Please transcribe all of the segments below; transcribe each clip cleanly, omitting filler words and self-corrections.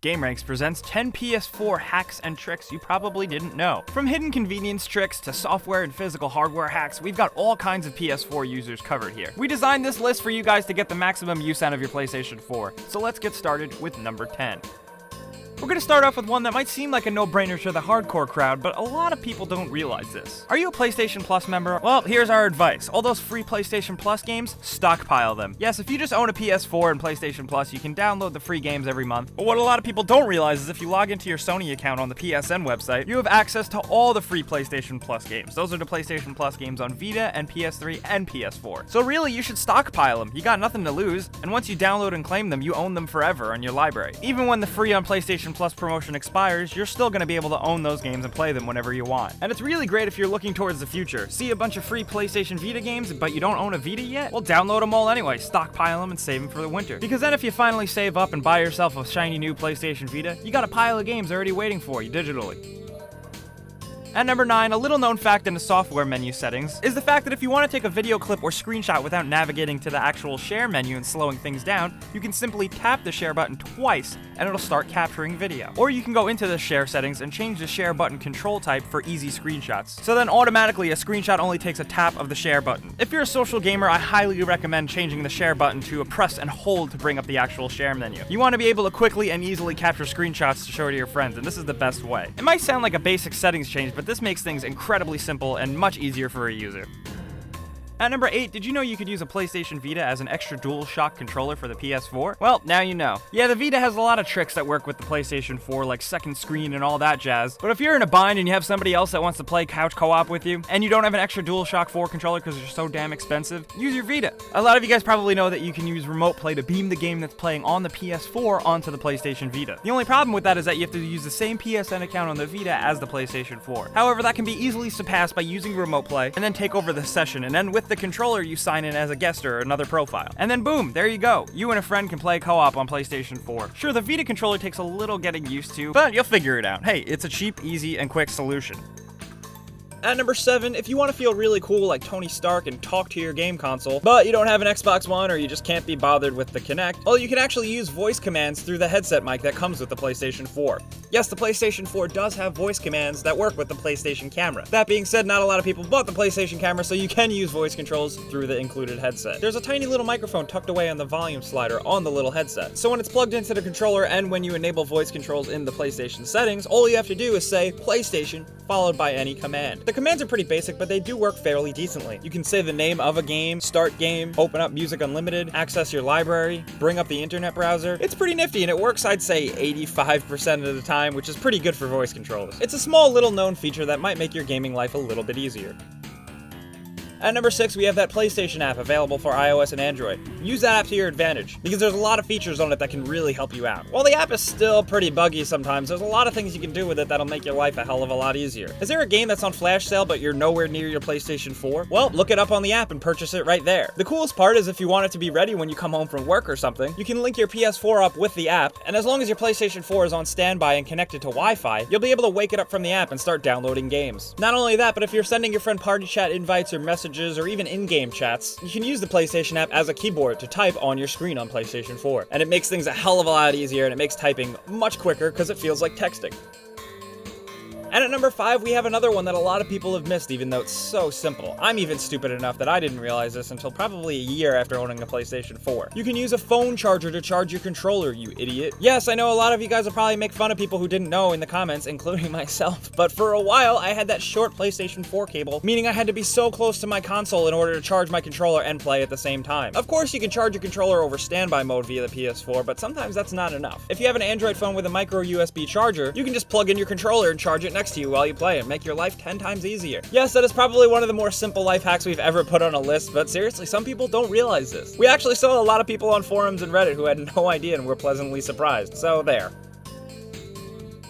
GameRanx presents 10 PS4 hacks and tricks you probably didn't know. From hidden convenience tricks to software and physical hardware hacks, we've got all kinds of PS4 users covered here. We designed this list for you guys to get the maximum use out of your PlayStation 4. So let's get started with number 10. We're going to start off with one that might seem like a no-brainer to the hardcore crowd, but a lot of people don't realize this. Are you a PlayStation Plus member? Well, here's our advice. All those free PlayStation Plus games, stockpile them. Yes, if you just own a PS4 and PlayStation Plus, you can download the free games every month. But what a lot of people don't realize is if you log into your Sony account on the PSN website, you have access to all the free PlayStation Plus games. Those are the PlayStation Plus games on Vita and PS3 and PS4. So really, you should stockpile them. You got nothing to lose, and once you download and claim them, you own them forever in your library. Even when the free on PlayStation Plus promotion expires, you're still going to be able to own those games and play them whenever you want. And it's really great if you're looking towards the future. See a bunch of free PlayStation Vita games, but you don't own a Vita yet? Well, download them all anyway, stockpile them, and save them for the winter. Because then if you finally save up and buy yourself a shiny new PlayStation Vita, you got a pile of games already waiting for you digitally. At number 9, a little known fact in the software menu settings is the fact that if you want to take a video clip or screenshot without navigating to the actual share menu and slowing things down, you can simply tap the share button twice and it'll start capturing video. Or you can go into the share settings and change the share button control type for easy screenshots. So then automatically a screenshot only takes a tap of the share button. If you're a social gamer, I highly recommend changing the share button to a press and hold to bring up the actual share menu. You want to be able to quickly and easily capture screenshots to show to your friends, and this is the best way. It might sound like a basic settings change, but this makes things incredibly simple and much easier for a user. At number 8, did you know you could use a PlayStation Vita as an extra DualShock controller for the PS4? Well, now you know. Yeah, the Vita has a lot of tricks that work with the PlayStation 4, like second screen and all that jazz. But if you're in a bind and you have somebody else that wants to play couch co-op with you, and you don't have an extra DualShock 4 controller because they're so damn expensive, use your Vita. A lot of you guys probably know that you can use Remote Play to beam the game that's playing on the PS4 onto the PlayStation Vita. The only problem with that is that you have to use the same PSN account on the Vita as the PlayStation 4. However, that can be easily surpassed by using Remote Play, and then take over the session, and then with the controller, you sign in as a guest or another profile. And then boom, there you go. You and a friend can play co-op on PlayStation 4. Sure, the Vita controller takes a little getting used to, but you'll figure it out. Hey, it's a cheap, easy, and quick solution. At number 7, if you want to feel really cool like Tony Stark and talk to your game console, but you don't have an Xbox One or you just can't be bothered with the Kinect, well, you can actually use voice commands through the headset mic that comes with the PlayStation 4. Yes, the PlayStation 4 does have voice commands that work with the PlayStation camera. That being said, not a lot of people bought the PlayStation camera, so you can use voice controls through the included headset. There's a tiny little microphone tucked away on the volume slider on the little headset. So when it's plugged into the controller and when you enable voice controls in the PlayStation settings, all you have to do is say PlayStation followed by any command. The commands are pretty basic, but they do work fairly decently. You can say the name of a game, start game, open up Music Unlimited, access your library, bring up the internet browser. It's pretty nifty, and it works, I'd say, 85% of the time, which is pretty good for voice controls. It's a small little known feature that might make your gaming life a little bit easier. At number 6, we have that PlayStation app available for iOS and Android. Use that app to your advantage, because there's a lot of features on it that can really help you out. While the app is still pretty buggy sometimes, there's a lot of things you can do with it that'll make your life a hell of a lot easier. Is there a game that's on flash sale but you're nowhere near your PlayStation 4? Well, look it up on the app and purchase it right there. The coolest part is if you want it to be ready when you come home from work or something, you can link your PS4 up with the app, and as long as your PlayStation 4 is on standby and connected to Wi-Fi, you'll be able to wake it up from the app and start downloading games. Not only that, but if you're sending your friend party chat invites or messages or even in-game chats, you can use the PlayStation app as a keyboard to type on your screen on PlayStation 4. And it makes things a hell of a lot easier, and it makes typing much quicker because it feels like texting. And at number 5, we have another one that a lot of people have missed, even though it's so simple. I'm even stupid enough that I didn't realize this until probably a year after owning a PlayStation 4. You can use a phone charger to charge your controller, you idiot. Yes, I know a lot of you guys will probably make fun of people who didn't know in the comments, including myself, but for a while I had that short PlayStation 4 cable, meaning I had to be so close to my console in order to charge my controller and play at the same time. Of course, you can charge your controller over standby mode via the PS4, but sometimes that's not enough. If you have an Android phone with a micro USB charger, you can just plug in your controller and charge it next to you while you play and make your life 10 times easier. Yes, that is probably one of the more simple life hacks we've ever put on a list, but seriously, some people don't realize this. We actually saw a lot of people on forums and Reddit who had no idea and were pleasantly surprised, so there.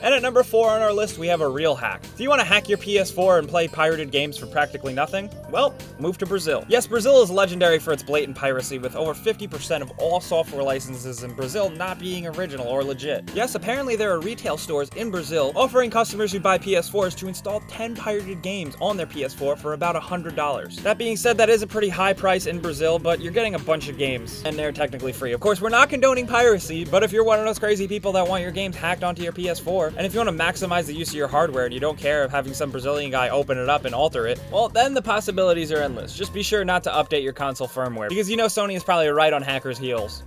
And at number 4 on our list, we have a real hack. Do you want to hack your PS4 and play pirated games for practically nothing? Well, move to Brazil. Yes, Brazil is legendary for its blatant piracy, with over 50% of all software licenses in Brazil not being original or legit. Yes, apparently there are retail stores in Brazil offering customers who buy PS4s to install 10 pirated games on their PS4 for about $100. That being said, that is a pretty high price in Brazil, but you're getting a bunch of games, and they're technically free. Of course, we're not condoning piracy, but if you're one of those crazy people that want your games hacked onto your PS4, and if you want to maximize the use of your hardware and you don't care of having some Brazilian guy open it up and alter it, well, then the possibilities are endless. Just be sure not to update your console firmware, because you know Sony is probably right on hackers' heels.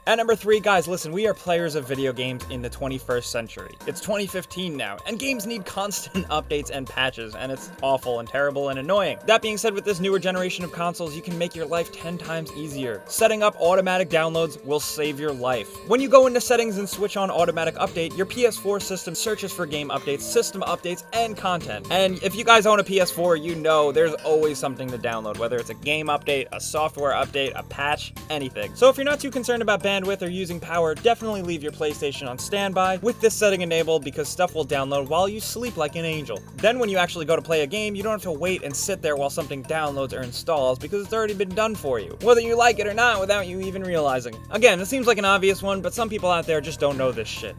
At number 3, guys, listen, we are players of video games in the 21st century. It's 2015 now, and games need constant updates and patches, and it's awful and terrible and annoying. That being said, with this newer generation of consoles, you can make your life 10 times easier. Setting up automatic downloads will save your life. When you go into settings and switch on automatic update, your PS4 system searches for game updates, system updates, and content. And if you guys own a PS4, you know there's always something to download, whether it's a game update, a software update, a patch, anything. So if you're not too concerned about bandwidth or using power, definitely leave your PlayStation on standby with this setting enabled, because stuff will download while you sleep like an angel. Then when you actually go to play a game, you don't have to wait and sit there while something downloads or installs, because it's already been done for you, whether you like it or not, without you even realizing. Again, it seems like an obvious one, but some people out there just don't know this shit.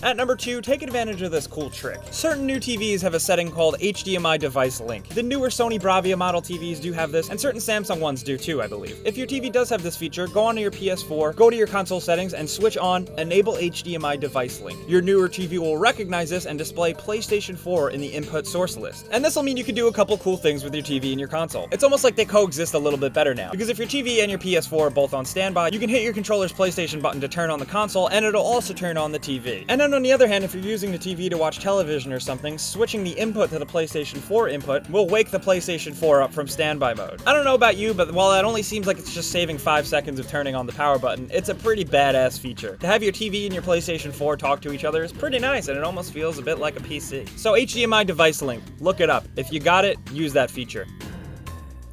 At number 2, take advantage of this cool trick. Certain new TVs have a setting called HDMI device link. The newer Sony Bravia model TVs do have this, and certain Samsung ones do too, I believe. If your TV does have this feature, go onto your PS4, go to your console settings, and switch on Enable HDMI device link. Your newer TV will recognize this and display PlayStation 4 in the input source list. And this will mean you can do a couple cool things with your TV and your console. It's almost like they coexist a little bit better now, because if your TV and your PS4 are both on standby, you can hit your controller's PlayStation button to turn on the console, and it'll also turn on the TV. And then on the other hand, if you're using the TV to watch television or something, switching the input to the PlayStation 4 input will wake the PlayStation 4 up from standby mode. I don't know about you, but while that only seems like it's just saving 5 seconds of turning on the power button, it's a pretty badass feature. To have your TV and your PlayStation 4 talk to each other is pretty nice, and it almost feels a bit like a PC. So HDMI device link, look it up. If you got it, use that feature.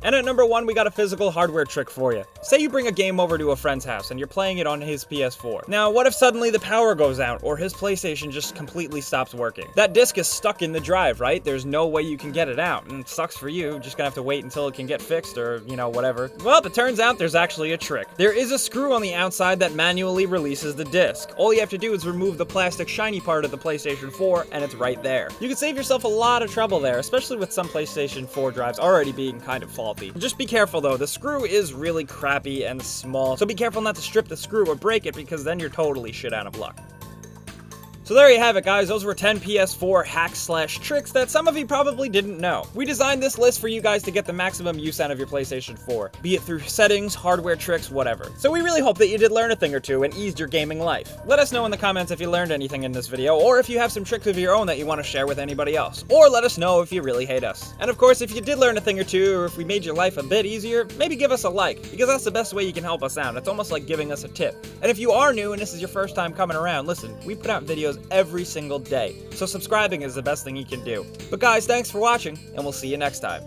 And at number 1, we got a physical hardware trick for you. Say you bring a game over to a friend's house and you're playing it on his PS4. Now, what if suddenly the power goes out or his PlayStation just completely stops working? That disc is stuck in the drive, right? There's no way you can get it out, and it sucks for you. You're just gonna have to wait until it can get fixed or, you know, whatever. Well, it turns out there's actually a trick. There is a screw on the outside that manually releases the disc. All you have to do is remove the plastic shiny part of the PlayStation 4 and it's right there. You can save yourself a lot of trouble there, especially with some PlayStation 4 drives already being kind of faulty. Just be careful though, the screw is really crappy and small, so be careful not to strip the screw or break it, because then you're totally shit out of luck. So there you have it, guys. Those were 10 PS4 hacks/tricks that some of you probably didn't know. We designed this list for you guys to get the maximum use out of your PlayStation 4, be it through settings, hardware tricks, whatever. So we really hope that you did learn a thing or two and eased your gaming life. Let us know in the comments if you learned anything in this video, or if you have some tricks of your own that you want to share with anybody else. Or let us know if you really hate us. And of course, if you did learn a thing or two, or if we made your life a bit easier, maybe give us a like, because that's the best way you can help us out. It's almost like giving us a tip. And if you are new and this is your first time coming around, listen, we put out videos every single day, so subscribing is the best thing you can do. But guys, thanks for watching, and we'll see you next time.